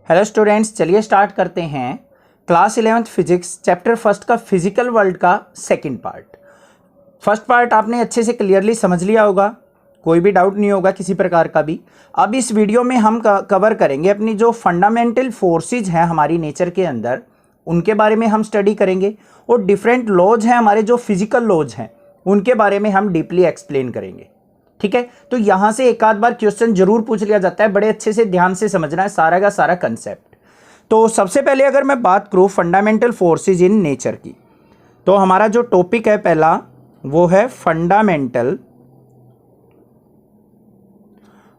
Hello students, चलिए start करते हैं class 11th physics chapter first का फिजिकल वर्ल्ड का सेकंड पार्ट। फर्स्ट पार्ट आपने अच्छे से क्लियरली समझ लिया होगा, कोई भी डाउट नहीं होगा किसी प्रकार का भी। अब इस वीडियो में हम कवर करेंगे अपनी जो फंडामेंटल फोर्सेज हैं हमारी नेचर के अंदर, उनके बारे में हम स्टडी करेंगे और डिफरेंट लॉज हैं हमारे जो फिजिकल लॉज हैं उनके बारे में हम डीपली एक्सप्लेन करेंगे। ठीक है, तो यहां से एक आध बार क्वेश्चन जरूर पूछ लिया जाता है, बड़े अच्छे से ध्यान से समझना है सारा का सारा कंसेप्ट। तो सबसे पहले अगर मैं बात करूं फंडामेंटल फोर्सेज इन नेचर की, तो हमारा जो टॉपिक है पहला वो है fundamental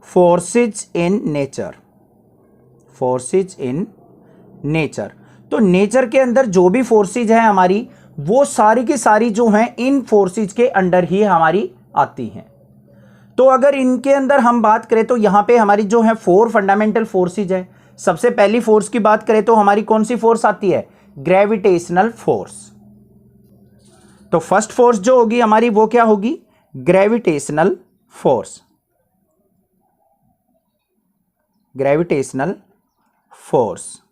forces in nature. Forces in nature, तो नेचर के अंदर जो भी फोर्सेज है हमारी, वो सारी की सारी जो हैं इन फोर्सेज के अंडर ही हमारी आती हैं। तो अगर इनके अंदर हम बात करें तो यहां पे हमारी जो है 4 फंडामेंटल फोर्सेज है। सबसे पहली फोर्स की बात करें तो हमारी कौन सी फोर्स आती है? Gravitational force. तो फर्स्ट फोर्स जो होगी हमारी वो क्या होगी? Gravitational force. Gravitational force.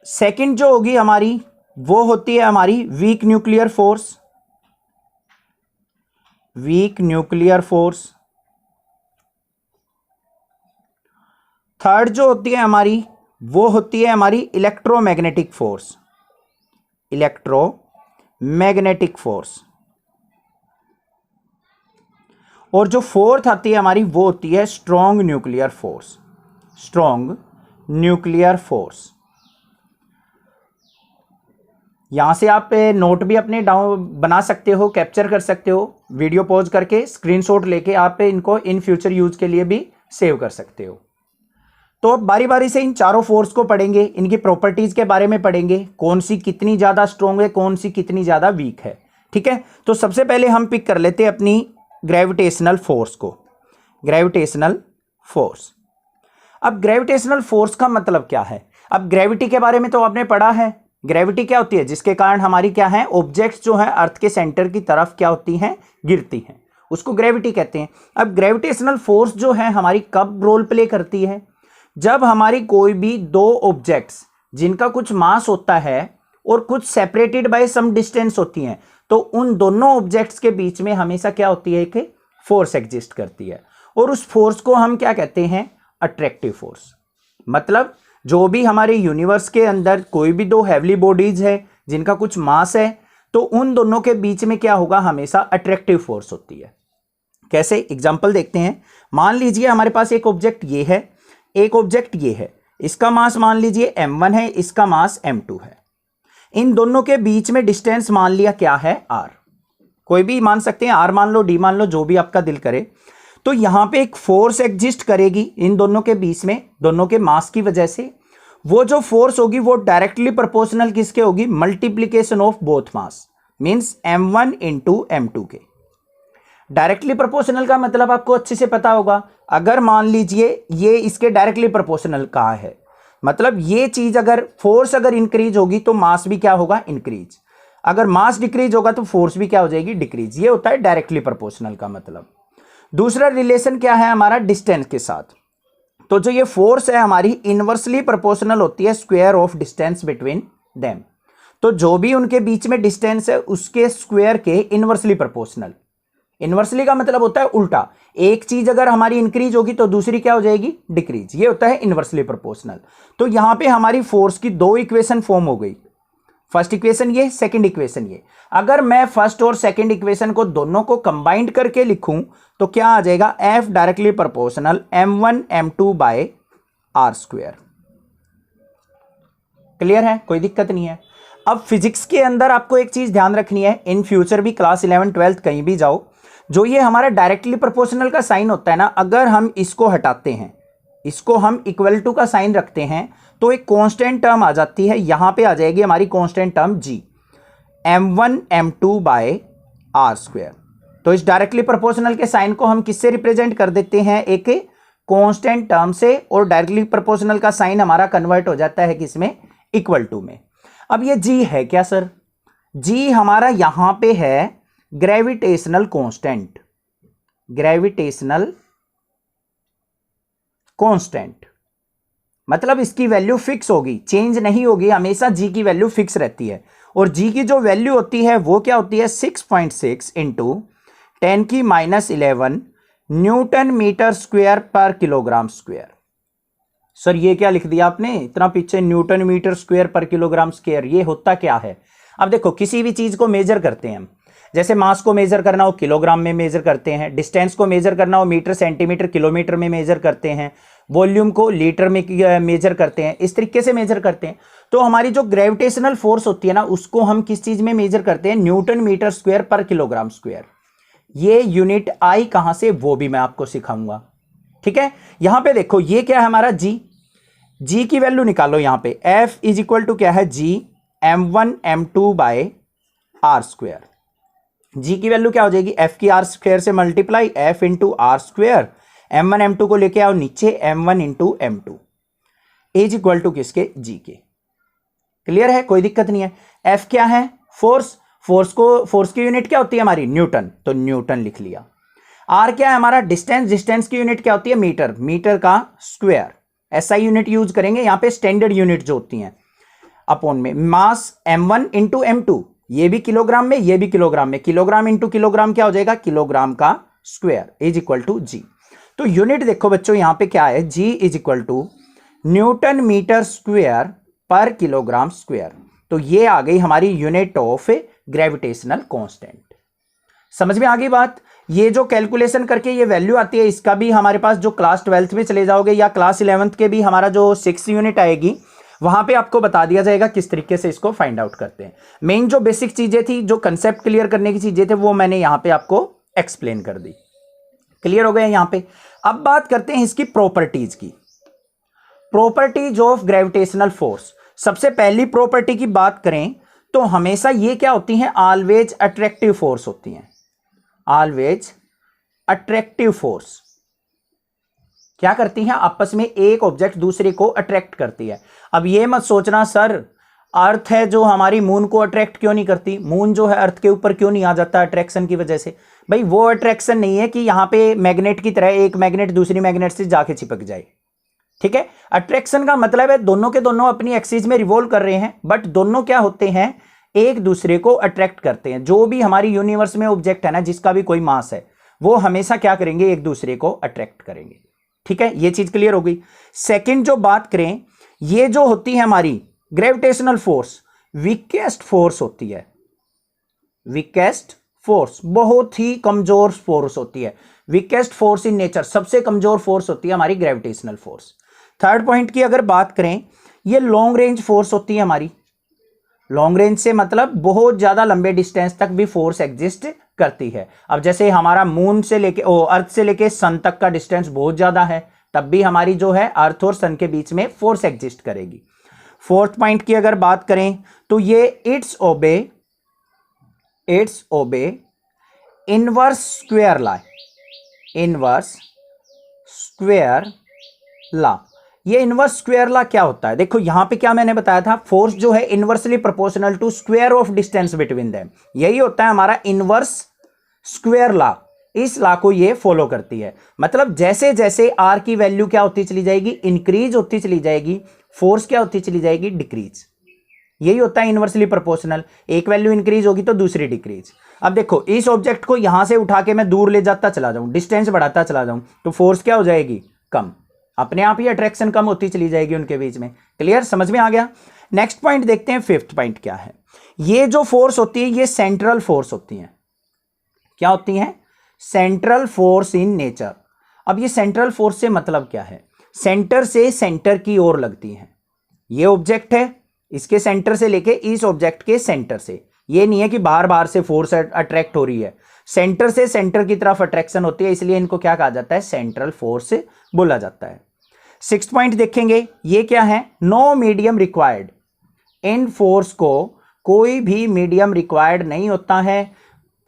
Second जो होगी हमारी वो होती है हमारी weak nuclear force. Weak nuclear force. Third जो होती है हमारी वो होती है हमारी इलेक्ट्रोमैग्नेटिक फोर्स। Electromagnetic force. और जो फोर्थ आती है हमारी वो होती है strong nuclear force. Strong nuclear force. यहां से आप नोट भी अपने डाउन बना सकते हो, कैप्चर कर सकते हो, वीडियो पॉज करके स्क्रीनशॉट लेके आप इनको इन फ्यूचर यूज के लिए भी सेव कर सकते हो। तो अब बारी बारी से इन चारों फोर्स को पढ़ेंगे, इनकी प्रॉपर्टीज के बारे में पढ़ेंगे, कौन सी कितनी ज्यादा स्ट्रॉन्ग है, कौन सी कितनी ज्यादा वीक है। ठीक है, तो सबसे पहले हम पिक कर लेते हैं अपनी ग्रेविटेशनल फोर्स को। Gravitational force. अब ग्रेविटेशनल फोर्स का मतलब क्या है? अब ग्रेविटी के बारे में तो आपने पढ़ा है। ग्रेविटी क्या होती है? जिसके कारण हमारी क्या है, ऑब्जेक्ट्स जो है अर्थ के सेंटर की तरफ क्या होती हैं, गिरती हैं, उसको ग्रेविटी कहते हैं। अब ग्रेविटेशनल फोर्स जो है हमारी कब रोल प्ले करती है? जब हमारी कोई भी दो ऑब्जेक्ट्स जिनका कुछ मास होता है और कुछ सेपरेटेड बाय सम डिस्टेंस होती हैं, तो उन दोनों ऑब्जेक्ट्स के बीच में हमेशा क्या होती है, एक फोर्स एग्जिस्ट करती है, और उस फोर्स को हम क्या कहते हैं? Attractive force. मतलब जो भी हमारे यूनिवर्स के अंदर कोई भी दो हैवली बॉडीज है जिनका कुछ मास है, तो उन दोनों के बीच में क्या होगा? हमेशा अट्रैक्टिव फोर्स होती है। कैसे? एग्जांपल देखते हैं। मान लीजिए हमारे पास एक ऑब्जेक्ट ये है, एक ऑब्जेक्ट ये है, इसका मास मान लीजिए m1 है, इसका मास m2 है। इन दोनों के बीच में डिस्टेंस मान लिया क्या है? r। कोई भी मान सकते हैं, r मान लो, d मान लो, जो भी आपका दिल करे। तो यहां पे एक फोर्स एग्जिस्ट करेगी इन दोनों के बीच में, दोनों के मास की वजह से। वो जो फोर्स होगी वो डायरेक्टली प्रोपोर्शनल किसके होगी? Multiplication of both mass, means m1 into m2 के। डायरेक्टली प्रोपोर्शनल का मतलब आपको अच्छे से पता होगा। अगर मान लीजिए ये इसके डायरेक्टली प्रोपोर्शनल कहा है, मतलब ये चीज अगर फोर्स अगर इंक्रीज होगी तो मास भी क्या होगा? इंक्रीज। अगर मास डिक्रीज होगा तो फोर्स भी क्या हो जाएगी? डिक्रीज। ये होता है डायरेक्टली प्रोपोर्शनल का मतलब। दूसरा रिलेशन क्या है हमारा? डिस्टेंस के साथ। तो जो ये फोर्स है हमारी इनवर्सली प्रोपोर्शनल होती है square of distance between them. तो जो भी उनके बीच में डिस्टेंस है उसके स्क्वायर के इनवर्सली प्रोपोर्शनल। इनवर्सली का मतलब होता है उल्टा। एक चीज अगर हमारी इंक्रीज होगी तो दूसरी क्या हो जाएगी? डिक्रीज। ये होता है इनवर्सली प्रोपोर्शनल। तो यहां पे हमारी फोर्स की दो इक्वेशन फॉर्म हो गई। फर्स्ट इक्वेशन ये, सेकंड इक्वेशन ये। अगर मैं फर्स्ट और सेकंड इक्वेशन को दोनों को कंबाइंड करके लिखूं तो क्या आ जाएगा? F directly proportional m1 m2 by r square. Clear है? कोई दिक्कत नहीं है। अब फिजिक्स के अंदर आपको एक चीज ध्यान रखनी है, इन फ्यूचर भी क्लास 11 12 कहीं भी जाओ, जो ये हमारा डायरेक्टली प्रोपोर्शनल का साइन होता है ना, अगर हम इसको हटाते हैं, इसको हम इक्वल टू का साइन रखते हैं, तो एक कांस्टेंट टर्म आ जाती है, यहां पे आ जाएगी हमारी constant term g, m1 m2 by r square. तो इस डायरेक्टली प्रोपोर्शनल के साइन को हम किससे रिप्रेजेंट कर देते हैं? एक कांस्टेंट टर्म से, और डायरेक्टली प्रोपोर्शनल का साइन हमारा कन्वर्ट हो जाता है किसमें? इक्वल टू में। अब ये g है क्या सर? g हमारा यहां पे है ग्रेविटेशनल कांस्टेंट। ग्रेविटेशनल कांस्टेंट मतलब इसकी वैल्यू फिक्स होगी, चेंज नहीं होगी, हमेशा जी की वैल्यू फिक्स रहती है। और जी की जो वैल्यू होती है वो क्या होती है, 6.6 इंटू 10⁻11 न्यूटन मीटर स्क्वायर पर किलोग्राम स्क्वायर। सर ये क्या लिख दिया आपने इतना पीछे, न्यूटन मीटर स्क्वायर पर किलोग्राम स्क्वायर, ये होता क्या है? अब देखो किसी भी चीज को मेजर करते हैं हम, जैसे मास को मेजर करना हो किलोग्राम में मेजर करते हैं, डिस्टेंस को मेजर करना हो मीटर सेंटीमीटर किलोमीटर में मेजर करते हैं, वॉल्यूम को लीटर में मेजर करते हैं, इस तरीके से मेजर करते हैं। तो हमारी जो ग्रेविटेशनल फोर्स होती है ना, उसको हम किस चीज में मेजर करते हैं, न्यूटन मीटर स्क्वायर पर किलोग्राम स्क्वायर। ये यूनिट आई कहां से, वो भी मैं आपको सिखाऊंगा। ठीक है, यहां पे देखो ये क्या है हमारा जी, जी की वैल्यू निकालो यहां पे, F इज इक्वल टू क्या है, G m1 m2 by R square. G की वैल्यू क्या हो जाएगी, F की आर स्क्वायर से multiply F into R square, m1 m2 को लेके आओ नीचे, m1 into m2 is equal to किसके, जी के। क्लियर है, कोई दिक्कत नहीं है। F क्या है, फोर्स, फोर्स की यूनिट क्या होती है हमारी, न्यूटन, तो न्यूटन लिख लिया। R क्या है हमारा, डिस्टेंस, डिस्टेंस की यूनिट क्या होती है, मीटर, मीटर का स्क्वायर, ऐसा यूनिट यूज करेंगे यहां पे, स्टैंडर्ड यूनिट जो होती हैं अपॉन में। मास m1 इंटू m2, ये भी किलोग्राम में, ये भी किलोग्राम में, किलोग्राम इंटू किलोग्राम क्या हो जाएगा, किलोग्राम का square is equal to G. तो यूनिट देखो बच्चों यहां पे क्या है, G is equal to newton metre square पर किलोग्राम स्क्वायर। तो ये आ गई हमारी यूनिट ऑफ ग्रेविटेशनल कांस्टेंट। समझ में आ गई बात। ये जो कैलकुलेशन करके ये वैल्यू आती है, इसका भी हमारे पास जो क्लास 12th में चले जाओगे या क्लास 11th के भी हमारा जो 6th यूनिट आएगी, वहां पे आपको बता दिया जाएगा किस तरीके से इसको फाइंड आउट करते हैं। मेन जो बेसिक चीजें थी, जो कंसेप्ट क्लियर करने की चीजें थे, वो मैंने यहां पे आपको एक्सप्लेन कर दी। क्लियर हो गए यहां पे। अब बात करते हैं इसकी प्रॉपर्टीज की। Properties of gravitational force. सबसे पहली प्रॉपर्टी की बात करें तो हमेशा ये क्या होती हैं, ऑलवेज अट्रैक्टिव फोर्स होती हैं। ऑलवेज अट्रैक्टिव फोर्स क्या करती हैं, आपस में एक ऑब्जेक्ट दूसरे को अट्रैक्ट करती है। अब ये मत सोचना सर अर्थ है जो हमारी मून को अट्रैक्ट क्यों नहीं करती, मून जो है अर्थ के ऊपर क्यों नहीं आ जाता अट्रैक्शन की वजह से। भाई वो अट्रैक्शन नहीं है कि यहां पे मैग्नेट की तरह एक मैग्नेट दूसरी मैग्नेट से जाके चिपक जाए। ठीक है, अट्रैक्शन का मतलब है दोनों के दोनों अपनी एक्सिस में रिवॉल्व कर रहे हैं, बट दोनों क्या होते हैं, एक दूसरे को अट्रैक्ट करते हैं। जो भी हमारी यूनिवर्स में ऑब्जेक्ट है ना, जिसका भी कोई मास है, वो हमेशा क्या करेंगे, एक दूसरे को अट्रैक्ट करेंगे। ठीक है, ये चीज क्लियर हो गई। सेकंड जो बात करें, ये जो होती है हमारी ग्रेविटेशनल फोर्स, वीकेस्ट फोर्स होती है। वीकेस्ट फोर्स बहुत ही कमजोर फोर्स होती है। वीकेस्ट फोर्स इन नेचर, सबसे कमजोर फोर्स होती है हमारी ग्रेविटेशनल फोर्स। थर्ड पॉइंट की अगर बात करें, ये लॉन्ग रेंज फोर्स होती है हमारी। लॉन्ग रेंज से मतलब बहुत ज्यादा लंबे डिस्टेंस तक भी फोर्स एग्जिस्ट करती है। अब जैसे हमारा मून से लेके अर्थ से लेके सन तक का डिस्टेंस बहुत ज्यादा है, तब भी हमारी जो है अर्थ और सन के बीच में फोर्स एग्जिस्ट करेगी। फोर्थ पॉइंट की अगर बात करें तो ये it's obey inverse square law. Inverse square law, ये इनवर्स स्क्वायर लॉ क्या होता है, देखो यहां पे क्या मैंने बताया था, फोर्स जो है inversely proportional to square of distance between them, यही होता है हमारा इनवर्स स्क्वायर लॉ। इस लॉ को ये फॉलो करती है। मतलब जैसे जैसे आर की वैल्यू क्या होती चली जाएगी, इंक्रीज होती चली जाएगी, फोर्स क्या होती चली जाएगी, डिक्रीज। यही होता है इनवर्सली प्रोपोर्शनल, एक वैल्यू इंक्रीज होगी तो दूसरी डिक्रीज। अब देखो इस ऑब्जेक्ट को यहां से उठा के मैं दूर ले जाता चला जाऊं, डिस्टेंस बढ़ाता चला जाऊं, तो फोर्स क्या हो जाएगी, कम, अपने आप ही अट्रैक्शन कम होती चली जाएगी उनके बीच में। क्लियर, समझ में आ गया। नेक्स्ट पॉइंट देखते हैं, फिफ्थ पॉइंट क्या है। ये जो फोर्स होती है ये सेंट्रल फोर्स होती है। क्या होती है, सेंट्रल फोर्स इन नेचर। अब ये सेंट्रल फोर्स से मतलब क्या है, सेंटर से सेंटर की ओर लगती है। ये ऑब्जेक्ट है, इसके सेंटर से लेके इस ऑब्जेक्ट के सेंटर से, ये नहीं है कि बाहर बाहर से फोर्स अट्रैक्ट हो रही है, सेंटर से सेंटर की तरफ अट्रैक्शन होती है, इसलिए इनको क्या कहा जाता है, सेंट्रल फोर्स बोला जाता है। सिक्स्थ पॉइंट देखेंगे, ये क्या है, नो मीडियम रिक्वायर्ड। इन फोर्स को कोई भी मीडियम रिक्वायर्ड नहीं होता है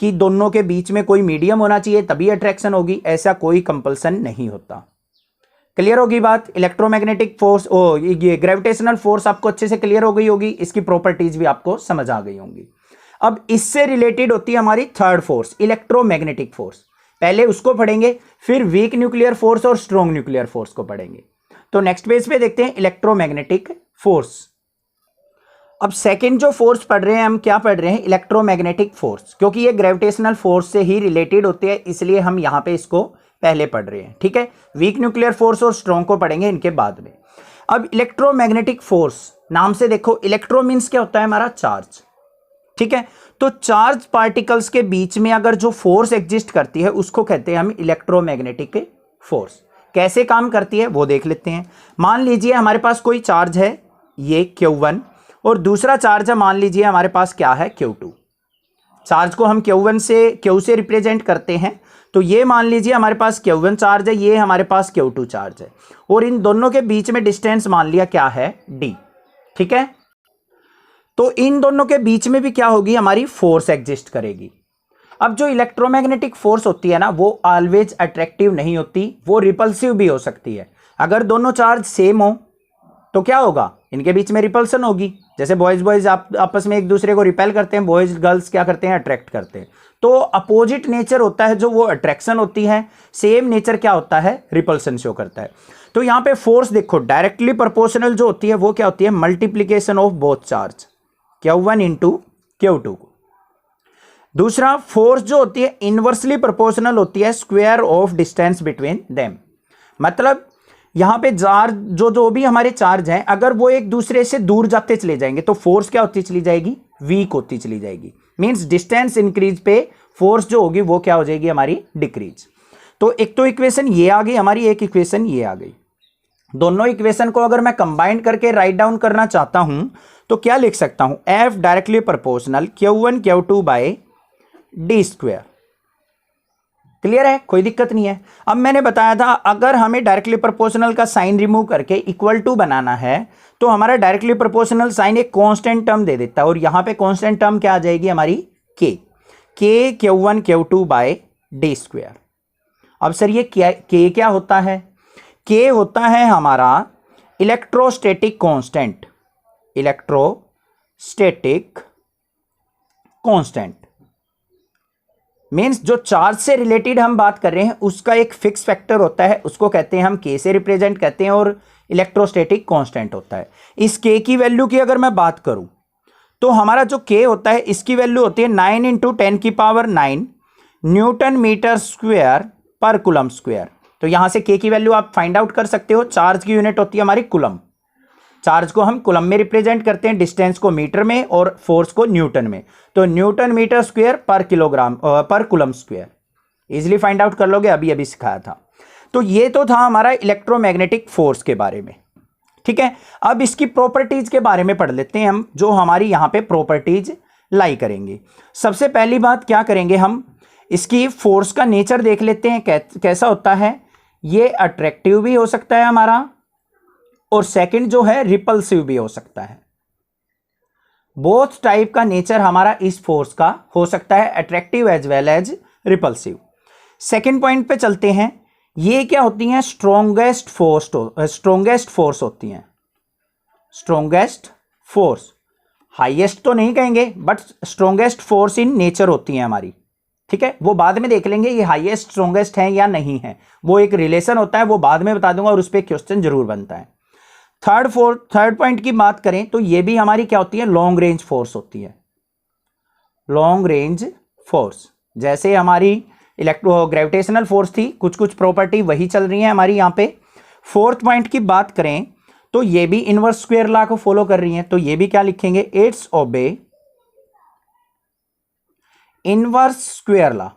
कि दोनों के बीच में कोई मीडियम होना चाहिए तभी अट्रैक्शन होगी, ऐसा कोई कंपल्सन नहीं होता। क्लियर होगी बात। इलेक्ट्रोमैग्नेटिक फोर्स, ये ग्रेविटेशनल फोर्स आपको अच्छे से क्लियर हो गई होगी, इसकी प्रॉपर्टीज भी आपको समझ आ गई होंगी। अब इससे रिलेटेड होती है हमारी थर्ड फोर्स, इलेक्ट्रोमैग्नेटिक फोर्स। पहले उसको पढ़ेंगे, फिर वीक न्यूक्लियर फोर्स और स्ट्रॉन्ग न्यूक्लियर फोर्स को पढ़ेंगे। तो नेक्स्ट पेज पे देखते हैं इलेक्ट्रोमैग्नेटिक फोर्स। अब सेकंड जो फोर्स पढ़ रहे हैं हम, क्या पढ़ रहे हैं? इलेक्ट्रोमैग्नेटिक फोर्स, क्योंकि ये ग्रेविटेशनल फोर्स से ही रिलेटेड होते हैं, इसलिए हम यहां पे इसको पहले पढ़ रहे हैं। ठीक है, वीक न्यूक्लियर फोर्स और स्ट्रॉन्ग को पढ़ेंगे इनके बाद में। अब इलेक्ट्रोमैग्नेटिक फोर्स नाम से देखो, इलेक्ट्रो मीन्स क्या होता है? हमारा चार्ज। ठीक है, तो चार्ज पार्टिकल्स के बीच में अगर जो फोर्स एग्जिस्ट करती है उसको कहते हैं हम इलेक्ट्रोमैग्नेटिक फोर्स। कैसे काम करती है वो देख लेते हैं। मान लीजिए हमारे पास कोई चार्ज है, ये Q1, और दूसरा चार्ज है, मान लीजिए हमारे पास क्या है? Q2। चार्ज को हम Q1 से Q से रिप्रेजेंट करते हैं, तो ये मान लीजिए हमारे पास Q1 चार्ज है, ये हमारे पास Q2 चार्ज है, और इन दोनों के बीच में डिस्टेंस मान लिया क्या है? D। ठीक है, तो इन दोनों के बीच में भी क्या होगी? हमारी फोर्स एग्जिस्ट करेगी। अब जो इलेक्ट्रोमैग्नेटिक फोर्स होती है ना, वो ऑलवेज अट्रैक्टिव नहीं होती, वो रिपल्सिव भी हो सकती है। अगर दोनों चार्ज सेम हो तो क्या होगा? इनके बीच में रिपल्सन होगी। जैसे बॉयज आपस में एक दूसरे को रिपेल करते हैं, बॉयज गर्ल्स क्या करते हैं? अट्रैक्ट करते हैं। तो अपोजिट नेचर होता है जो वो अट्रैक्शन होती है, सेम नेचर क्या होता है? रिपल्सन शो करता है। तो यहां पे फोर्स देखो, डायरेक्टली प्रोपोर्शनल जो होती है वो क्या होती है? Multiplication of both charge, Q1 into Q2 को। दूसरा, फोर्स जो होती है इनवर्सली प्रोपोर्शनल होती है square of distance between them. मतलब यहां पे चार्ज जो भी हमारे चार्ज हैं, अगर वो एक दूसरे से दूर जाते चले जाएंगे तो फोर्स क्या होती चली जाएगी? वीक होती चली जाएगी। मींस डिस्टेंस इंक्रीज पे फोर्स जो होगी वो क्या हो जाएगी? हमारी डिक्रीज। तो एक तो इक्वेशन ये आ गई हमारी, एक इक्वेशन ये आ गई। दोनों इक्वेशन को अगर मैं कंबाइन करके राइट डाउन करना चाहता हूं तो क्या लिख सकता हूं? F directly proportional Q1 Q2 by D square. Clear है? कोई दिक्कत नहीं है। अब मैंने बताया था अगर हमें डायरेक्टली प्रोपोर्शनल का साइन रिमूव करके इक्वल टू बनाना है तो हमारा डायरेक्टली प्रोपोर्शनल साइन एक कांस्टेंट टर्म दे देता है, और यहां पे कांस्टेंट टर्म क्या आ जाएगी? हमारी K Q1 Q2 by D square. अब सर ये K क्या होता है? K होता है हमारा electrostatic constant, electrostatic constant means जो चार्ज से रिलेटेड हम बात कर रहे हैं उसका एक फिक्स फैक्टर होता है, उसको कहते हैं हम K से रिप्रेजेंट करते हैं, और इलेक्ट्रोस्टैटिक कांस्टेंट होता है। इस K की वैल्यू की अगर मैं बात करूं तो हमारा जो K होता है इसकी वैल्यू होती है 9 × 10⁹ न्यूटन मीटर स्क्वायर पर कूलम स्क्वायर। तो यहां से K की वैल्यू आप फाइंड आउट कर सकते हो। चार्ज की यूनिट होती है हमारी कूलम। चार्ज को हम कूलम में रिप्रेजेंट करते हैं, डिस्टेंस को मीटर में और फोर्स को न्यूटन में। तो न्यूटन मीटर स्क्वायर पर किलोग्राम पर coulomb square easily find out कर लोगे, अभी अभी सिखाया था। तो ये तो था हमारा इलेक्ट्रोमैग्नेटिक फोर्स के बारे में। ठीक है, अब इसकी प्रॉपर्टीज के बारे में पढ़ लेते हैं हम, जो हमारी यहां पे प्रॉपर्टीज लाई करेंगे। सबसे पहली बात क्या करेंगे हम, इसकी फोर्स का नेचर देख लेते हैं कैसा होता है। ये अट्रैक्टिव भी हो सकता है हमारा, और सेकंड जो है रिपल्सिव भी हो सकता है। बोथ टाइप का नेचर हमारा इस फोर्स का हो सकता है, attractive as well as repulsive. Second point पे चलते हैं। ये क्या होती हैं? स्ट्रॉन्गेस्ट फोर्स होती हैं। स्ट्रॉन्गेस्ट फोर्स, हाईएस्ट तो नहीं कहेंगे but strongest force in nature होती हैं हमारी। ठीक है, वो बाद में देख लेंगे ये हाईएस्ट स्ट्रॉन्गेस्ट है या नहीं है, वो एक रिलेशन होता है, वो बाद में बता दूंगा और उस पर क्वेश्चन जरूर बनता है। थर्ड पॉइंट की बात करें तो ये भी हमारी क्या होती है? लॉन्ग रेंज फोर्स होती है। लॉन्ग रेंज फोर्स, जैसे हमारी ग्रेविटेशनल फोर्स थी, कुछ कुछ प्रॉपर्टी वही चल रही है हमारी यहाँ पे। फोर्थ पॉइंट की बात करें तो ये भी इनवर्स स्क्वायर लॉ को फॉलो कर रही है, तो ये भी क्या लिखेंगे? It's obey inverse square law.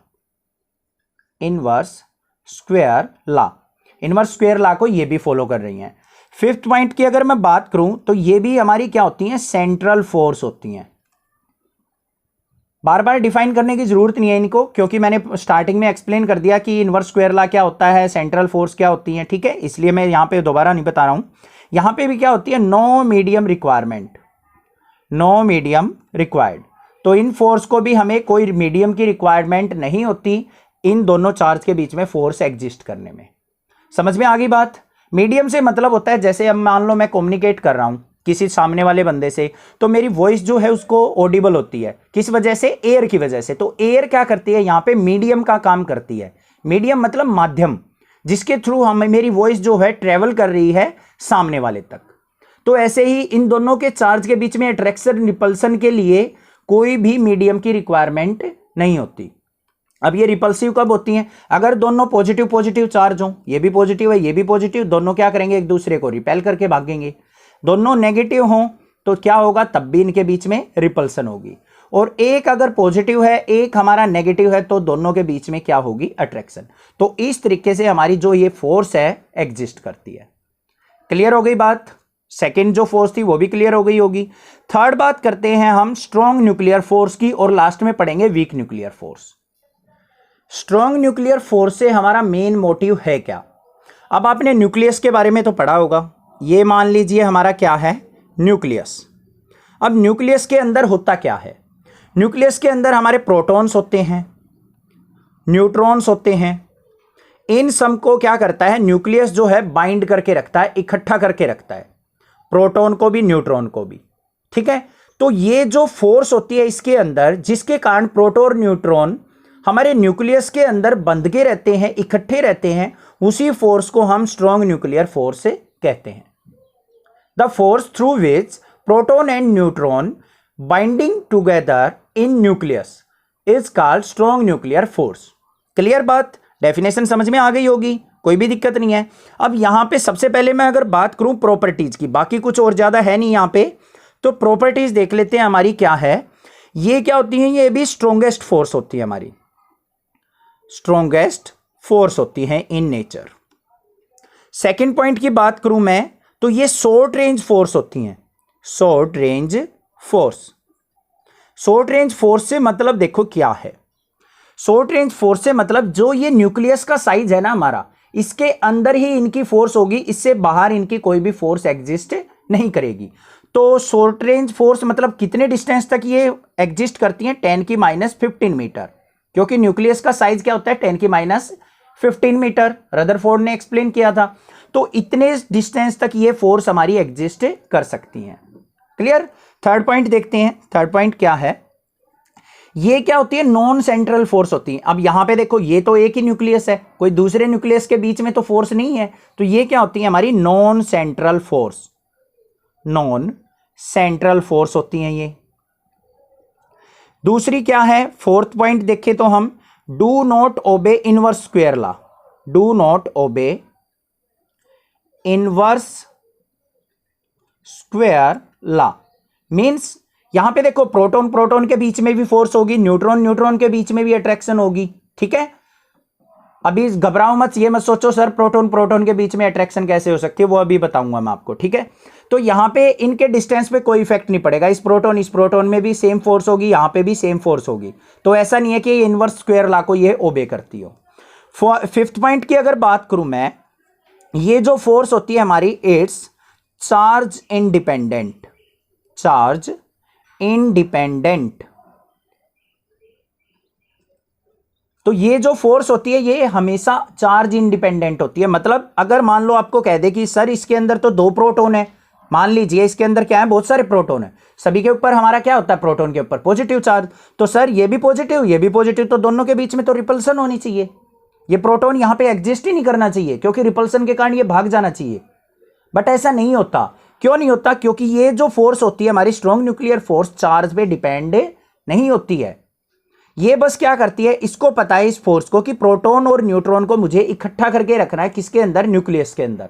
Inverse square law, inverse square law को ये भी फॉलो कर रही हैं। फिफ्थ पॉइंट की अगर मैं बात करूं तो ये भी हमारी क्या होती हैं? सेंट्रल फोर्स होती हैं। बार बार डिफाइन करने की जरूरत नहीं है इनको, क्योंकि मैंने स्टार्टिंग में एक्सप्लेन कर दिया कि इनवर्स स्क्वायर लॉ क्या होता है, सेंट्रल फोर्स क्या होती है। ठीक है, इसलिए मैं यहां पे दोबारा नहीं बता रहा हूं। यहां पे भी क्या होती है? No medium requirement, no medium required. तो इन फोर्स को भी हमें कोई मीडियम की रिक्वायरमेंट नहीं होती इन दोनों चार्ज के बीच में फोर्स एग्जिस्ट करने में। समझ में आ गई बात? मीडियम से मतलब होता है, जैसे अब मान लो मैं कम्युनिकेट कर रहा हूं किसी सामने वाले बंदे से, तो मेरी वॉइस जो है उसको ऑडिबल होती है, किस वजह से? एयर की वजह से। तो एयर क्या करती है? यहां पे मीडियम का काम करती है। मीडियम मतलब माध्यम, जिसके थ्रू हम मेरी वॉइस जो है ट्रेवल कर रही है सामने वाले तक। तो ऐसे ही इन दोनों के चार्ज के बीच में अट्रैक्शन रिपल्सन के लिए कोई भी मीडियम की रिक्वायरमेंट नहीं होती। अब ये रिपल्सिव कब होती हैं? अगर दोनों पॉजिटिव पॉजिटिव चार्ज हो, ये भी पॉजिटिव है ये भी पॉजिटिव, दोनों क्या करेंगे, एक दूसरे को रिपेल करके भागेंगे। दोनों नेगेटिव हों तो क्या होगा, तब भी इनके बीच में रिपल्सन होगी। और एक अगर पॉजिटिव है एक हमारा नेगेटिव है तो दोनों के बीच में क्या होगी, अट्रैक्शन। तो इस तरीके से हमारी जो ये फोर्स है एग्जिस्ट करती है। क्लियर हो गई बात? सेकेंड जो फोर्स थी वो भी क्लियर हो गई होगी। थर्ड बात करते हैं हम स्ट्रॉन्ग न्यूक्लियर फोर्स की, और लास्ट में पढ़ेंगे weak nuclear force. Strong nuclear force से हमारा मेन मोटिव है क्या? अब आपने न्यूक्लियस के बारे में तो पढ़ा होगा। ये मान लीजिए हमारा क्या है, न्यूक्लियस। अब न्यूक्लियस के अंदर होता क्या है? न्यूक्लियस के अंदर हमारे प्रोटॉन्स होते हैं, न्यूट्रॉन्स होते हैं। इन सब को क्या करता है न्यूक्लियस जो है, बाइंड करके रखता है, इकट्ठा करके रखता है, प्रोटॉन को भी न्यूट्रॉन को भी। ठीक है, तो ये जो फोर्स होती है इसके अंदर, जिसके कारण प्रोटॉन और न्यूट्रॉन हमारे न्यूक्लियस के अंदर बंध के रहते हैं, इकट्ठे रहते हैं, उसी फोर्स को हम स्ट्रॉन्ग न्यूक्लियर फोर्स से कहते हैं। The force through which proton and neutron binding together in nucleus is called strong nuclear force. Clear बात? डेफिनेशन समझ में आ गई होगी, कोई भी दिक्कत नहीं है। अब यहां पे सबसे पहले मैं अगर बात करूं प्रॉपर्टीज की, बाकी कुछ और ज्यादा है नहीं यहां पे, तो प्रॉपर्टीज देख लेते हैं हमारी क्या है। ये क्या होती है, ये भी स्ट्रॉन्गेस्ट फोर्स होती है हमारी, स्ट्रॉन्गेस्ट फोर्स होती है इन नेचर। सेकेंड पॉइंट की बात करूं मैं, तो ये शॉर्ट रेंज फोर्स होती हैं, short range force. Short range force से मतलब देखो क्या है, शॉर्ट रेंज फोर्स से मतलब जो ये न्यूक्लियस का साइज है ना हमारा, इसके अंदर ही इनकी फोर्स होगी, इससे बाहर इनकी कोई भी फोर्स एग्जिस्ट नहीं करेगी। तो शॉर्ट रेंज फोर्स मतलब कितने डिस्टेंस तक ये एग्जिस्ट करती हैं, 10⁻15 मीटर, क्योंकि न्यूक्लियस का साइज क्या होता है 10⁻15 मीटर, रदरफोर्ड ने एक्सप्लेन किया था। तो इतने डिस्टेंस तक ये फोर्स हमारी एग्जिस्ट कर सकती हैं। क्लियर? थर्ड पॉइंट देखते हैं। थर्ड पॉइंट क्या है, ये क्या होती है, नॉन सेंट्रल फोर्स होती है। अब यहां पे देखो ये तो एक ही न्यूक्लियस है, कोई दूसरे न्यूक्लियस के बीच में तो फोर्स नहीं है, तो ये क्या होती है हमारी non central force, non central force होती हैं ये। दूसरी क्या है, फोर्थ पॉइंट देखें तो हम, do not obey inverse square law, do not obey inverse square law means यहां पे देखो प्रोटॉन प्रोटॉन के बीच में भी फोर्स होगी, न्यूट्रॉन न्यूट्रॉन के बीच में भी अट्रैक्शन होगी। ठीक है, अभी घबराओ मत, ये मत सोचो सर प्रोटॉन प्रोटॉन के बीच में अट्रैक्शन कैसे हो सकती है, वो अभी बताऊंगा मैं आपको। ठीक है, तो यहां पे इनके डिस्टेंस पे कोई इफेक्ट नहीं पड़ेगा, इस प्रोटॉन में भी सेम फोर्स होगी, यहां पे भी सेम फोर्स होगी। तो ऐसा नहीं है कि इनवर्स स्क्वायर लॉ को ये ओबे करती हो। फिफ्थ पॉइंट की अगर बात करूं मैं, ये जो फोर्स होती है हमारी, it's charge independent, charge independent. तो ये जो फोर्स होती है ये हमेशा चार्ज इंडिपेंडेंट होती है। मतलब अगर मान लो आपको कह दे कि सर इसके अंदर तो 2 प्रोटॉन है, मान लीजिए इसके अंदर क्या है, बहुत सारे प्रोटॉन है, सभी के ऊपर हमारा क्या होता है, प्रोटॉन के ऊपर पॉजिटिव चार्ज, तो सर ये भी पॉजिटिव ये भी पॉजिटिव, तो दोनों के बीच में तो रिपल्सन होनी चाहिए, ये प्रोटॉन यहां पे एग्जिस्ट ही नहीं करना चाहिए, क्योंकि रिपल्सन के कारण ये भाग जाना चाहिए। बट ऐसा नहीं होता। क्यों नहीं होता? क्योंकि ये जो फोर्स होती है हमारी स्ट्रॉन्ग न्यूक्लियर फोर्स, चार्ज पे डिपेंड नहीं होती है। ये बस क्या करती है, इसको पता है इस फोर्स को कि प्रोटॉन और न्यूट्रॉन को मुझे इकट्ठा करके रखना है, किसके अंदर, न्यूक्लियस के अंदर।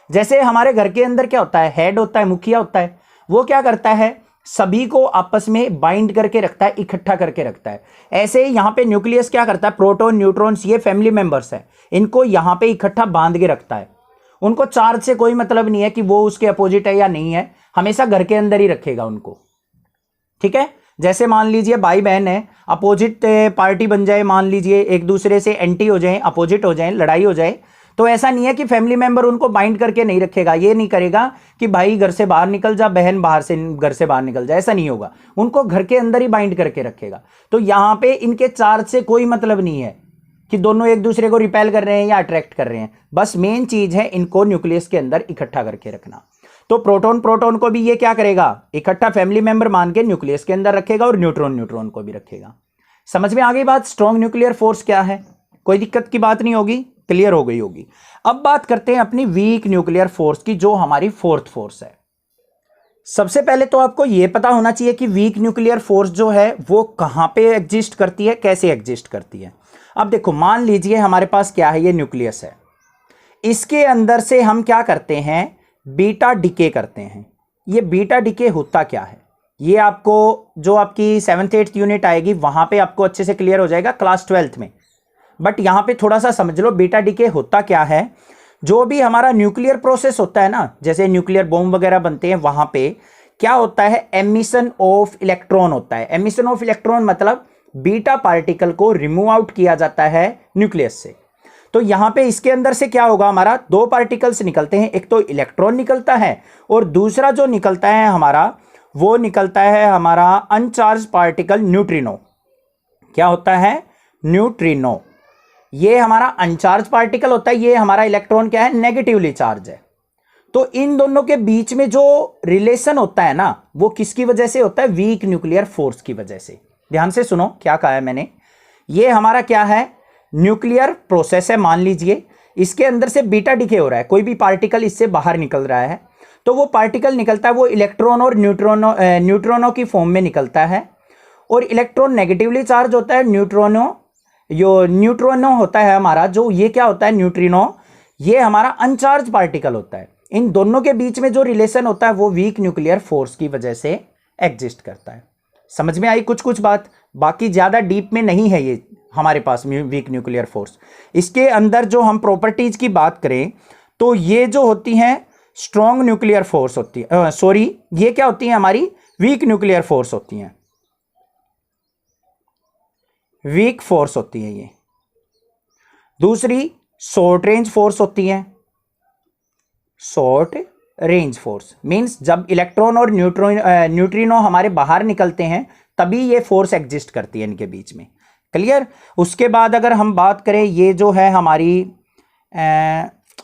जैसे हमारे घर के अंदर क्या होता है, हेड होता है, मुखिया होता है, वो क्या करता है, सभी को आपस में बाइंड करके रखता है, इकट्ठा करके रखता है। ऐसे ही यहां पे न्यूक्लियस क्या करता है, प्रोटॉन न्यूट्रॉन्स ये फैमिली मेंबर्स है, इनको यहां पे इकट्ठा बांध के रखता है। उनको चार्ज से कोई मतलब नहीं है कि वो उसके अपोजिट है या नहीं है, हमेशा घर के अंदर ही रखेगा उनको। ठीक है, जैसे मान लीजिए भाई बहन है, अपोजिट पार्टी बन जाए, मान लीजिए एक दूसरे से एंटी हो जाए, अपोजिट हो जाए, लड़ाई हो जाए, तो ऐसा नहीं है कि फैमिली मेंबर उनको बाइंड करके नहीं रखेगा। ये नहीं करेगा कि भाई घर से बाहर निकल जा, बहन बाहर से घर से बाहर निकल जा, ऐसा नहीं होगा, उनको घर के अंदर ही बाइंड करके रखेगा। तो यहां पे इनके चार्ज से कोई मतलब नहीं है कि दोनों एक दूसरे को रिपेल कर रहे हैं या अट्रैक्ट कर रहे हैं, बस मेन चीज है इनको न्यूक्लियस के अंदर इकट्ठा करके रखना। तो प्रोटॉन प्रोटॉन को भी ये क्या करेगा, इकट्ठा फैमिली मेंबर मान के न्यूक्लियस के अंदर रखेगा, और न्यूट्रॉन न्यूट्रॉन को भी रखेगा। समझ में आ गई बात, स्ट्रॉन्ग न्यूक्लियर फोर्स क्या है, कोई दिक्कत की बात नहीं होगी। क्लियर हो गई होगी। अब बात करते हैं अपनी वीक न्यूक्लियर फोर्स की, जो हमारी फोर्थ फोर्स है। सबसे पहले तो आपको यह पता होना चाहिए कि वीक न्यूक्लियर फोर्स जो है वो कहां पे एग्जिस्ट करती है, कैसे एग्जिस्ट करती है। अब देखो, मान लीजिए हमारे पास क्या है, ये न्यूक्लियस है, इसके अंदर से हम क्या करते हैं, बीटा डिके करते हैं। ये बीटा डिके होता क्या है, ये आपको जो आपकी 7th 8th यूनिट आएगी वहां पे आपको अच्छे से क्लियर हो जाएगा, क्लास 12th में। बट यहां पे थोड़ा सा समझ लो, बीटा डिके होता क्या है। जो भी हमारा न्यूक्लियर प्रोसेस होता है ना, जैसे न्यूक्लियर बॉम्ब वगैरह बनते हैं, वहां पे क्या होता है, एमिशन ऑफ इलेक्ट्रॉन होता है। एमिशन ऑफ इलेक्ट्रॉन मतलब बीटा पार्टिकल को रिमूव आउट किया जाता है न्यूक्लियस से। तो यहां पे इसके अंदर से क्या होगा, हमारा दो पार्टिकल्स निकलते हैं, एक तो इलेक्ट्रॉन निकलता है और दूसरा जो निकलता है हमारा, वो निकलता है हमारा अनचार्ज पार्टिकल न्यूट्रिनो। क्या होता है, न्यूट्रिनो। ये हमारा अनचार्ज पार्टिकल होता है, ये हमारा इलेक्ट्रॉन क्या है, नेगेटिवली चार्ज है। तो इन दोनों के बीच में जो रिलेशन होता है ना, वो किसकी वजह से होता है, वीक न्यूक्लियर फोर्स की वजह से। ध्यान से सुनो क्या कहा है मैंने। ये हमारा क्या है, न्यूक्लियर प्रोसेस है, मान लीजिए इसके अंदर से बीटा डिके हो रहा है, कोई भी पार्टिकल इससे बाहर निकल रहा है, तो वो पार्टिकल निकलता है, वो इलेक्ट्रॉन और न्यूट्रॉनों की फॉर्म में निकलता है। और इलेक्ट्रॉन नेगेटिवली चार्ज होता है, न्यूट्रॉनो होता है हमारा, जो ये क्या होता है, न्यूट्रिनो, ये हमारा अनचार्ज पार्टिकल होता है। इन दोनों के बीच में जो रिलेशन होता है वो वीक न्यूक्लियर फोर्स की वजह से एग्जिस्ट करता है। समझ में आई कुछ कुछ बात, बाकी ज्यादा डीप में नहीं है ये हमारे पास वीक न्यूक्लियर फोर्स। इसके अंदर जो हम प्रॉपर्टीज की बात करें तो ये जो होती हैं स्ट्रॉन्ग न्यूक्लियर फोर्स होती है, ये क्या होती है, हमारी वीक न्यूक्लियर फोर्स होती हैं, वीक फोर्स होती है ये। दूसरी शॉर्ट रेंज फोर्स होती है। शॉर्ट रेंज फोर्स मींस जब इलेक्ट्रॉन और न्यूट्रिनो हमारे बाहर निकलते हैं तभी ये फोर्स एग्जिस्ट करती है इनके बीच में। क्लियर। उसके बाद अगर हम बात करें, ये जो है हमारी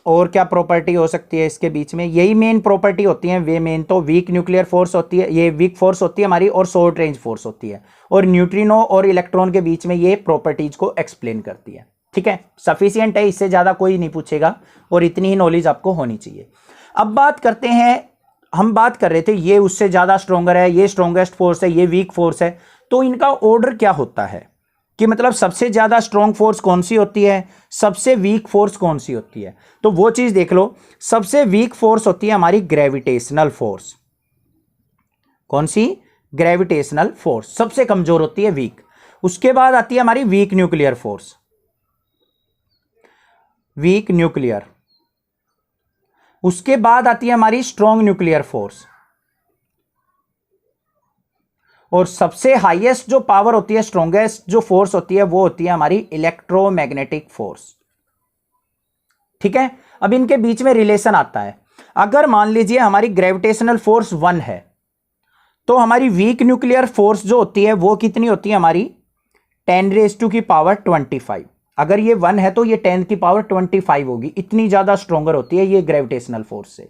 और क्या प्रॉपर्टी हो सकती है इसके बीच में, यही मेन प्रॉपर्टी होती है। वे मेन तो वीक न्यूक्लियर फोर्स होती है, ये वीक फोर्स होती है हमारी, और शॉर्ट रेंज फोर्स होती है, और न्यूट्रिनो और इलेक्ट्रॉन के बीच में ये प्रॉपर्टीज को एक्सप्लेन करती है। ठीक है, सफिशिएंट है, इससे ज़्यादा कोई नहीं पूछेगा और इतनी ही नॉलेज आपको होनी चाहिए। अब बात करते हैं, हम बात कर रहे थे ये उससे ज़्यादा स्ट्रोंगर है, ये स्ट्रोंगेस्ट फोर्स है, ये वीक फोर्स है, तो इनका ऑर्डर क्या होता है कि मतलब सबसे ज़्यादा स्ट्रॉन्ग फोर्स कौन सी होती है, सबसे वीक फोर्स कौन सी होती है। तो वो चीज़ देख लो, सबसे वीक फोर्स होती है हमारी ग्रेविटेशनल फोर्स। कौन सी, ग्रेविटेशनल फोर्स सबसे कमजोर होती है, वीक। उसके बाद आती है हमारी weak nuclear force, weak nuclear. उसके बाद आती है हमारी स्ट्रॉन्ग न्यूक्लियर फोर्स, और सबसे हाईएस्ट जो पावर होती है, स्ट्रॉन्गेस्ट जो फोर्स होती है, वो होती है हमारी इलेक्ट्रोमैग्नेटिक फोर्स। ठीक है, अब इनके बीच में रिलेशन आता है। अगर मान लीजिए हमारी ग्रेविटेशनल फोर्स 1 है, तो हमारी वीक न्यूक्लियर फोर्स जो होती है वो कितनी होती है हमारी, 10⁻25। अगर ये 1 है तो ये 10⁻25 होगी, इतनी ज्यादा स्ट्रॉन्गर होती है ये ग्रेविटेशनल फोर्स से।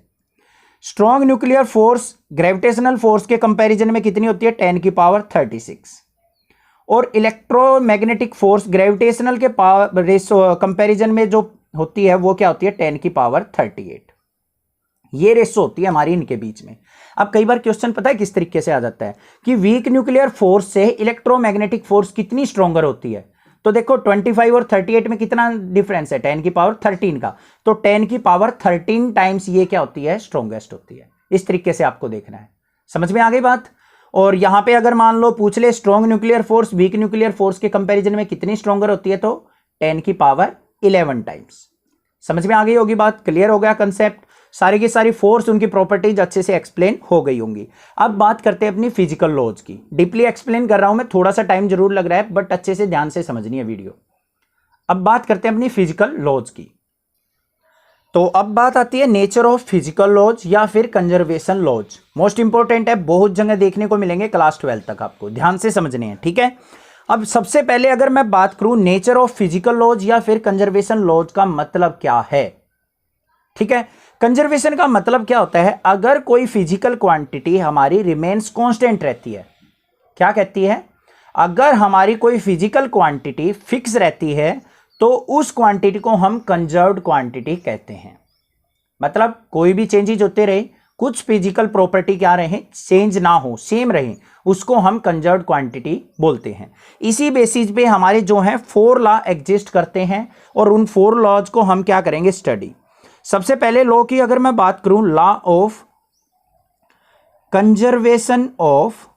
Strong nuclear force gravitational force के कंपैरिजन में कितनी होती है, 10⁻36। और इलेक्ट्रोमैग्नेटिक फोर्स ग्रेविटेशनल के कंपैरिजन में जो होती है वो क्या होती है, 10⁻38। ये रेशो होती है हमारी इनके बीच में। अब कई बार क्वेश्चन पता है किस तरीके से आ जाता है कि वीक न्यूक्लियर फोर्स से इलेक्ट्रोमैग्नेटिक फोर्स कितनी स्ट्रॉन्गर होती है। तो देखो 25 और 38 में कितना डिफरेंस है, 10⁻13 का, तो 10⁻13 टाइम्स ये क्या होती है, स्ट्रॉन्गेस्ट होती है। इस तरीके से आपको देखना है, समझ में आ गई बात। और यहां पे अगर मान लो पूछ ले strong nuclear force weak nuclear force के कंपैरिजन में कितनी स्ट्रॉन्गर होती है, तो 10⁻11 टाइम्स। समझ में आ गई होगी बात, क्लियर हो गया कंसेप्ट। सारी की सारी फोर्स, उनकी प्रॉपर्टीज अच्छे से एक्सप्लेन हो गई होंगी। अब बात करते हैं अपनी फिजिकल लॉज की। डीपली एक्सप्लेन कर रहा हूं मैं, थोड़ा सा टाइम जरूर लग रहा है, बट अच्छे से ध्यान से समझनी है वीडियो। अब बात करते हैं अपनी फिजिकल लॉज की। तो अब बात आती है नेचर ऑफ फिजिकल लॉज या फिर कंजर्वेशन लॉज। मोस्ट इंपॉर्टेंट है, बहुत जगह देखने को मिलेंगे क्लास 12 तक, आपको ध्यान से समझने हैं। ठीक है, अब सबसे पहले अगर मैं बात करूं नेचर ऑफ फिजिकल लॉज या फिर कंजर्वेशन लॉज का मतलब क्या है। ठीक है, कंजर्वेशन का मतलब क्या होता है, अगर कोई फिजिकल क्वांटिटी हमारी रिमेन्स कांस्टेंट रहती है। क्या कहती है, अगर हमारी कोई फिजिकल क्वांटिटी फिक्स रहती है तो उस क्वांटिटी को हम कंजर्व्ड क्वांटिटी कहते हैं। मतलब कोई भी चेंजेज होते रहे, कुछ फिजिकल प्रॉपर्टी क्या रहे, चेंज ना हो, सेम रहे, उसको हम कंजर्व्ड क्वांटिटी बोलते हैं। इसी बेसिस पे हमारे जो है 4 लॉ एग्जिस्ट करते हैं और उन 4 लॉज को हम क्या करेंगे, स्टडी। सबसे पहले लॉ की अगर मैं बात करूं, law of conservation of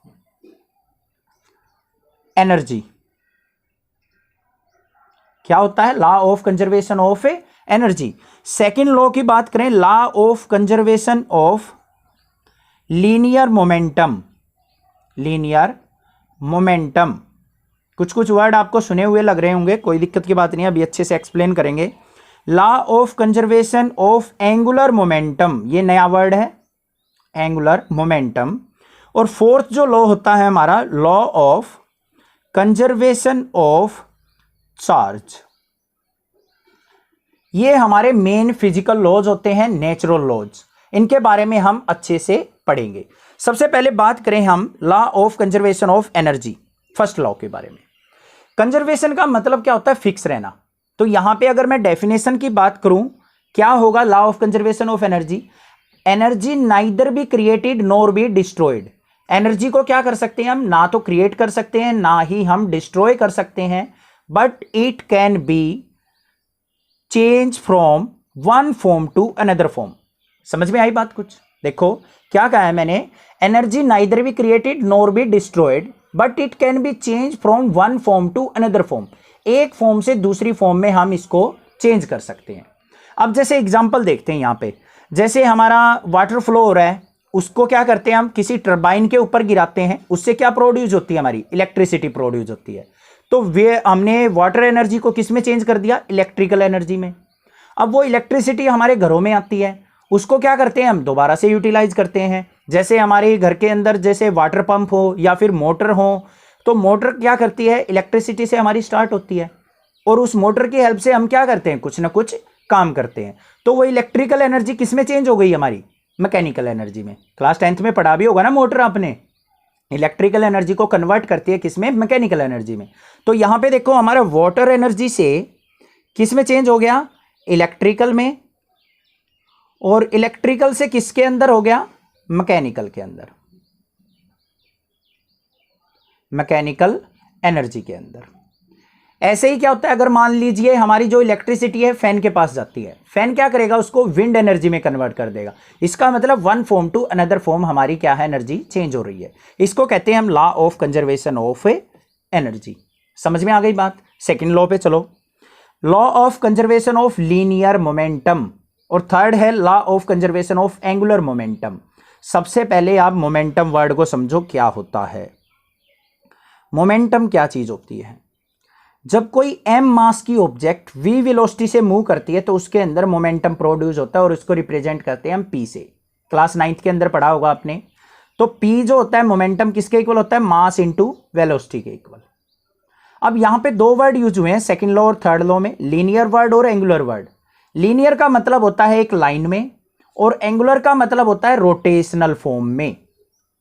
energy. क्या होता है, law of conservation of energy. Second law की बात करें, law of conservation of linear momentum. Linear momentum, कुछ कुछ वर्ड आपको सुने हुए लग रहे होंगे, कोई दिक्कत की बात नहीं, अभी अच्छे से एक्सप्लेन करेंगे। Law of conservation of angular momentum, ये नया वर्ड है, एंगुलर मोमेंटम। और फोर्थ जो लॉ होता है हमारा, law of conservation of charge. ये हमारे मेन फिजिकल लॉज होते हैं, नेचुरल लॉज। इनके बारे में हम अच्छे से पढ़ेंगे। सबसे पहले बात करें हम law of conservation of energy, first law के बारे में। कंजर्वेशन का मतलब क्या होता है, फिक्स रहना। तो यहां पे अगर मैं डेफिनेशन की बात करूं, क्या होगा law of conservation of energy, energy neither be created nor be destroyed. Energy को क्या कर सकते हैं हम, ना तो क्रिएट कर सकते हैं ना ही हम डिस्ट्रॉय कर सकते हैं, but it can be change from one form to another form. समझ में आई बात कुछ? देखो क्या कहा है मैंने, energy neither be created nor be destroyed but it can be change from one form to another form. एक फॉर्म से दूसरी फॉर्म में हम इसको चेंज कर सकते हैं। अब जैसे एग्जांपल देखते हैं, यहां पे जैसे हमारा वाटर फ्लो हो रहा है, उसको क्या करते हैं हम, किसी टरबाइन के ऊपर गिराते हैं, उससे क्या प्रोड्यूस होती है, हमारी इलेक्ट्रिसिटी प्रोड्यूस होती है। तो वे हमने वाटर एनर्जी को किस में चेंज कर दिया, इलेक्ट्रिकल एनर्जी में। अब वो इलेक्ट्रिसिटी हमारे घरों में आती है, उसको क्या करते हैं हम, दोबारा से यूटिलाइज करते हैं। जैसे हमारे घर के अंदर जैसे वाटर पंप हो या फिर मोटर हो, तो मोटर क्या करती है, इलेक्ट्रिसिटी से हमारी स्टार्ट होती है और उस मोटर की हेल्प से हम क्या करते हैं, कुछ ना कुछ काम करते हैं। तो वो इलेक्ट्रिकल एनर्जी किस में चेंज हो गई, हमारी मैकेनिकल एनर्जी में। क्लास 10th में पढ़ा भी होगा ना मोटर आपने, इलेक्ट्रिकल एनर्जी को कन्वर्ट करती है किस में, मैकेनिकल एनर्जी में। तो यहां पे देखो हमारा वाटर एनर्जी से किस में चेंज हो गया, इलेक्ट्रिकल में, और इलेक्ट्रिकल से किसके अंदर हो गया, मैकेनिकल के अंदर, मैकेनिकल एनर्जी के अंदर। ऐसे ही क्या होता है, अगर मान लीजिए हमारी जो इलेक्ट्रिसिटी है फैन के पास जाती है, फैन क्या करेगा, उसको विंड एनर्जी में कन्वर्ट कर देगा। इसका मतलब one form to another form हमारी क्या है, एनर्जी चेंज हो रही है। इसको कहते हैं हम law of conservation of energy. समझ में आ गई बात? सेकेंड लॉ पे चलो, law of conservation of linear momentum, और थर्ड है law of conservation of angular momentum. सबसे पहले आप मोमेंटम वर्ड को समझो, क्या होता है मोमेंटम, क्या चीज होती है। जब कोई m मास की ऑब्जेक्ट v वेलोसिटी से मूव करती है तो उसके अंदर मोमेंटम प्रोड्यूस होता है और उसको रिप्रेजेंट करते हैं हम p से। क्लास 9th के अंदर पढ़ा होगा आपने। तो p जो होता है मोमेंटम किसके इक्वल होता है, मास इंटू वेलोसिटी के इक्वल। अब यहां पे दो वर्ड यूज हुए हैं सेकंड लॉ और थर्ड लॉ में, लीनियर वर्ड और एंगुलर वर्ड। लीनियर का मतलब होता है एक लाइन में, और एंगुलर का मतलब होता है रोटेशनल फॉर्म में।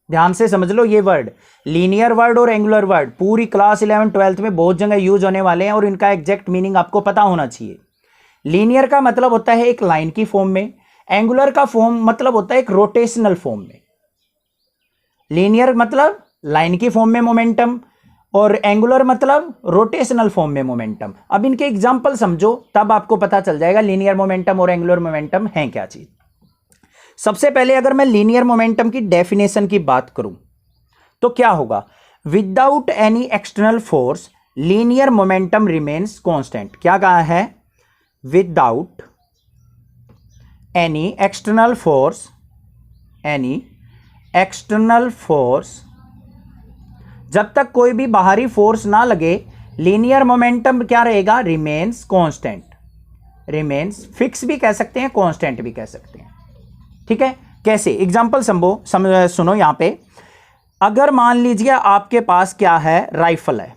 ध्यान से समझ लो ये वर्ड, लीनियर वर्ड और एंगुलर वर्ड पूरी क्लास 11 12th में बहुत जगह यूज होने वाले हैं और इनका एग्जैक्ट मीनिंग आपको पता होना चाहिए। लीनियर का मतलब होता है एक लाइन की फॉर्म में, एंगुलर का फॉर्म मतलब होता है एक रोटेशनल फॉर्म में। लीनियर मतलब लाइन की फॉर्म में मोमेंटम, और एंगुलर मतलब रोटेशनल फॉर्म में मोमेंटम। अब इनके एग्जाम्पल समझो, तब आपको पता चल जाएगा लीनियर मोमेंटम और एंगुलर मोमेंटम है क्या चीज। सबसे पहले अगर मैं लीनियर मोमेंटम की डेफिनेशन की बात करूं तो क्या होगा, without any external force linear momentum remains constant. क्या कहा है, without any external force, any external force, जब तक कोई भी बाहरी फोर्स ना लगे लीनियर मोमेंटम क्या रहेगा, रिमेन्स कांस्टेंट। रिमेन्स फिक्स भी कह सकते हैं, कांस्टेंट भी कह सकते हैं। ठीक है, कैसे, एग्जाम्पल सुनो यहां पे। अगर मान लीजिए आपके पास क्या है, राइफल है,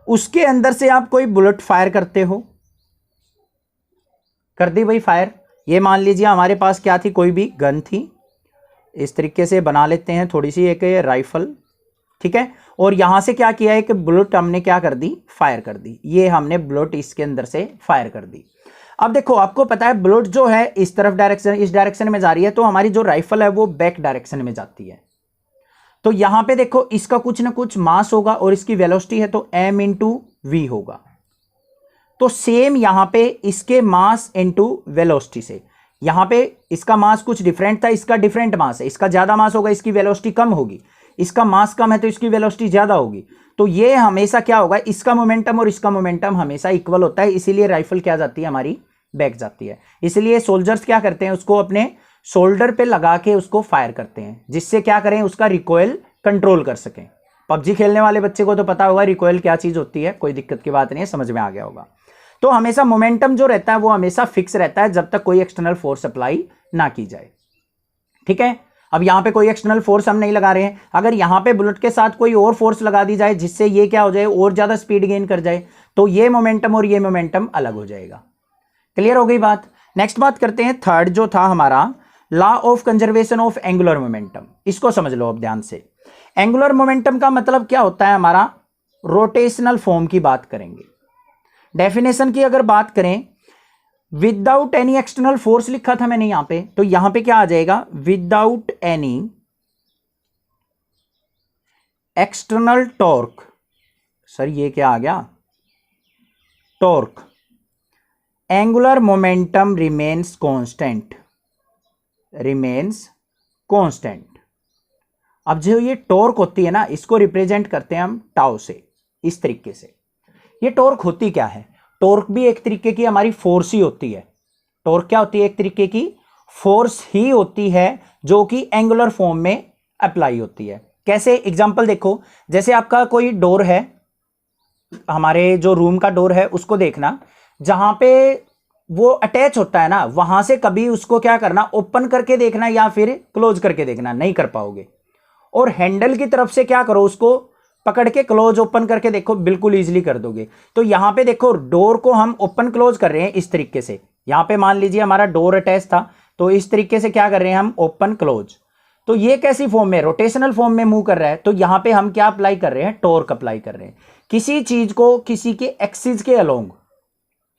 उसके अंदर से आप कोई बुलेट फायर करते हो, कर दी भाई फायर। ये मान लीजिए हमारे पास क्या थी, कोई भी गन थी, इस तरीके से बना लेते हैं थोड़ी सी एक राइफल, ठीक है। और यहां से क्या किया है कि बुलेट हमने क्या कर दी, फायर कर दी। ये हमने बुलेट इसके अंदर से फायर कर दी। अब देखो आपको पता है बुलेट जो है इस तरफ डायरेक्शन, इस डायरेक्शन में जा रही है, तो हमारी जो राइफल है वो बैक डायरेक्शन में जाती है। तो यहां पे देखो इसका कुछ ना कुछ मास होगा और इसकी वेलोसिटी है तो m इंटू वी होगा। तो सेम यहां पे इसके मास इंटू वेलोसिटी से, यहां पे इसका मास कुछ डिफरेंट था, इसका डिफरेंट मास है, इसका ज्यादा मास होगा, इसकी वेलोसिटी कम होगी, इसका मास कम है तो इसकी वेलोसिटी ज्यादा होगी। तो ये हमेशा क्या होगा, इसका मोमेंटम और इसका मोमेंटम हमेशा इक्वल होता है, इसीलिए राइफल क्या जाती है हमारी, बैक जाती है। इसलिए सोल्जर्स क्या करते हैं, उसको अपने शोल्डर पे लगा के उसको फायर करते हैं, जिससे क्या करें, उसका रिकॉइल कंट्रोल कर सकें। पबजी खेलने वाले बच्चे को तो पता होगा रिकॉइल क्या चीज होती है, कोई दिक्कत की बात नहीं है, समझ में आ गया होगा। तो हमेशा मोमेंटम जो रहता है वो हमेशा फिक्स रहता है जब तक कोई एक्सटर्नल फोर्स अप्लाई ना की जाए। ठीक है, अब यहां पे कोई एक्सटर्नल फोर्स हम नहीं लगा रहे हैं, अगर यहां पे बुलेट के साथ कोई और फोर्स लगा दी जाए जिससे ये क्या हो जाए, और ज्यादा स्पीड गेन कर जाए, तो ये मोमेंटम और ये मोमेंटम अलग हो जाएगा। क्लियर हो गई बात। नेक्स्ट बात करते हैं, थर्ड जो था हमारा law of conservation of angular momentum. इसको समझ लो अब ध्यान से। एंगुलर मोमेंटम का मतलब क्या होता है, हमारा रोटेशनल फॉर्म की बात करेंगे। डेफिनेशन की अगर बात करें, विदाउट एनी एक्सटर्नल फोर्स लिखा था मैंने यहां पे, तो यहां पे क्या आ जाएगा, without any external torque. Sir ये क्या आ गया, torque, angular momentum remains constant, remains constant. अब जो ये टॉर्क होती है ना, इसको रिप्रेजेंट करते हैं हम टाउ से, इस तरीके से। ये टॉर्क होती क्या है, टॉर्क भी एक तरीके की हमारी फोर्स ही होती है। टॉर्क क्या होती है, एक तरीके की फोर्स ही होती है जो कि एंगुलर फॉर्म में अप्लाई होती है। कैसे, एग्जांपल देखो, जैसे आपका कोई डोर है, हमारे जो रूम का डोर है उसको देखना, जहां पे वो अटैच होता है ना, वहां से कभी उसको क्या करना, ओपन करके देखना या फिर क्लोज करके देखना नहीं कर पाओगे। और हैंडल की तरफ से क्या करो, उसको पकड़ के क्लोज ओपन करके देखो, बिल्कुल इजीली कर दोगे। तो यहां पे देखो डोर को हम ओपन क्लोज कर रहे हैं इस तरीके से। यहां पे मान लीजिए हमारा डोर अटैच था, तो इस तरीके से क्या कर रहे हैं हम, ओपन क्लोज। तो ये कैसी फॉर्म में, रोटेशनल फॉर्म में मूव कर रहा है। तो यहां पे हम क्या अप्लाई कर रहे हैं, टॉर्क अप्लाई कर रहे हैं। किसी चीज को किसी के एक्सिस के अलोंग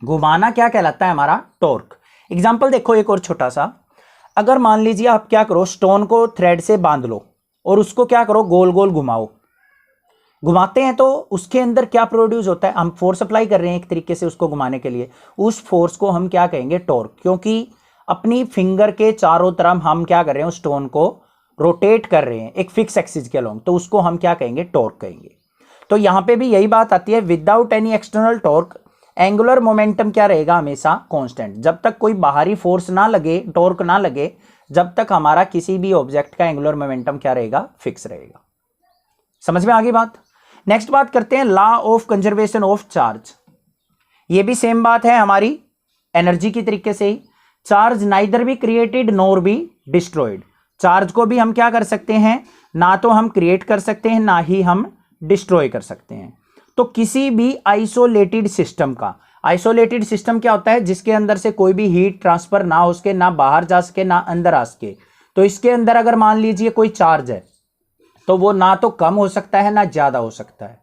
घुमाना क्या कहलाता है, हमारा टॉर्क। एग्जाम्पल देखो एक और छोटा सा, अगर मान लीजिए आप क्या करो, स्टोन को थ्रेड से बांध लो और उसको क्या करो, गोल गोल घुमाओ। घुमाते हैं तो उसके अंदर क्या प्रोड्यूस होता है, हम फोर्स अप्लाई कर रहे हैं एक तरीके से उसको घुमाने के लिए, उस फोर्स को हम क्या कहेंगे, टॉर्क। क्योंकि अपनी फिंगर के चारों तरफ हम क्या कर रहे हैं, उस स्टोन को रोटेट कर रहे हैं एक फिक्स एक्सिस के अलोंग, तो उसको हम क्या कहेंगे, टॉर्क कहेंगे। तो यहां पे भी यही बात आती है, without any external torque angular momentum क्या रहेगा, हमेशा कांस्टेंट। जब तक कोई बाहरी फोर्स ना लगे, टॉर्क ना लगे, जब तक हमारा किसी भी ऑब्जेक्ट का एंगुलर मोमेंटम क्या रहेगा, फिक्स रहेगा। समझ में आ गई बात। नेक्स्ट बात करते हैं law of conservation of charge. ये भी सेम बात है हमारी एनर्जी की तरीके से ही। Charge neither be created nor be destroyed. Charge को भी हम क्या कर सकते हैं, ना तो हम क्रिएट कर सकते हैं ना ही हम डिस्ट्रॉय कर सकते हैं। तो किसी भी आइसोलेटेड सिस्टम का, आइसोलेटेड सिस्टम क्या होता है, जिसके अंदर से कोई भी हीट ट्रांसफर ना हो सके, ना बाहर जा सके ना अंदर आ सके। तो इसके अंदर अगर मान लीजिए कोई चार्ज है, तो वो ना तो कम हो सकता है ना ज्यादा हो सकता है।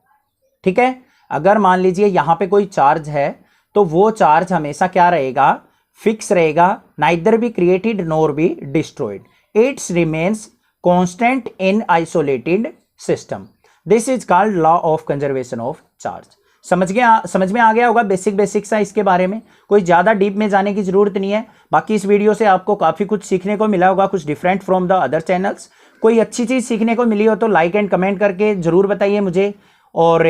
ठीक है, अगर मान लीजिए यहां पे कोई चार्ज है, तो वो चार्ज हमेशा क्या रहेगा, फिक्स रहेगा, neither be created nor be destroyed, it's remains constant in isolated system. This is called law of conservation of charge. समझ में आ गया होगा बेसिक सा इसके बारे में, कोई ज्यादा डीप में जाने की जरूरत नहीं है। बाकी इस वीडियो से आपको काफी कुछ सीखने को मिला होगा, कुछ different from the other channels. कोई अच्छी चीज सीखने को मिली हो तो लाइक एंड कमेंट करके जरूर बताइए मुझे, और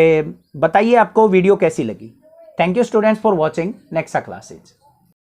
बताइए आपको वीडियो कैसी लगी। Thank you students for watching next classes.